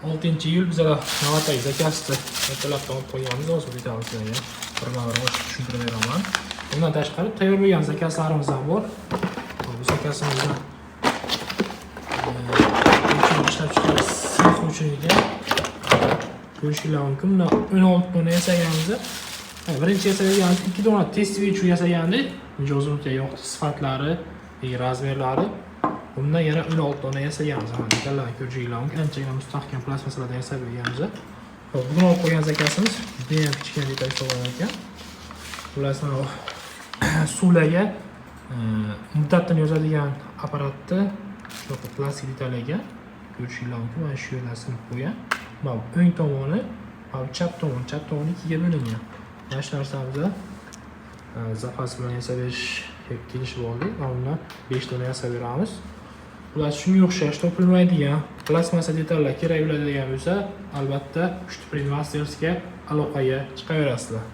6-iyul bizlar navbatdagi zakasni ertalabdan olib qo'yganmiz. Hozir bitamiz sizlarga. Birma-bir tushuntirib beraman. Bundan tashqari tayyor bo'lgan zakaslarimiz ham bor. Bu zakasimizni ishlab chiqarish six uchuniga ko'rishinglar mumkin. Buni 16 dona yasaganmiz. Birinchi yasaganimiz 2 dona testoviy uchun yasagandik. Mijozimizga yoqdi sifatlari, razmerlari. Bundan yana 16 dona yasaganmiz. Mana detallarni ko'rishinglar mumkin. Anchagina mustahkam plastmasalardan yasab berganmiz. Bugun olib qo'ygan zakasimiz juda ham kichkina detal hisoblanadi ekan. Xullas mana suvlarga muddatini yozadigan apparatni shu plastik detalga ko'rishinglar mumkin. Mana shu yerdan sinib qo'ygan. Mana o'ng tomoni, mana chap tomoni ikkiga bo'lingan. Mana shu narsamizni zapas bilan yasab berish kelishib oldik. Undan 5 dona yasab beramiz. Ular shunga o'xshash topilmaydigan plastmassa detallar kerak bo'ladigan bo'lsa, albatta Pushti Print Masters'ga aloqaga chiqaverasizlar.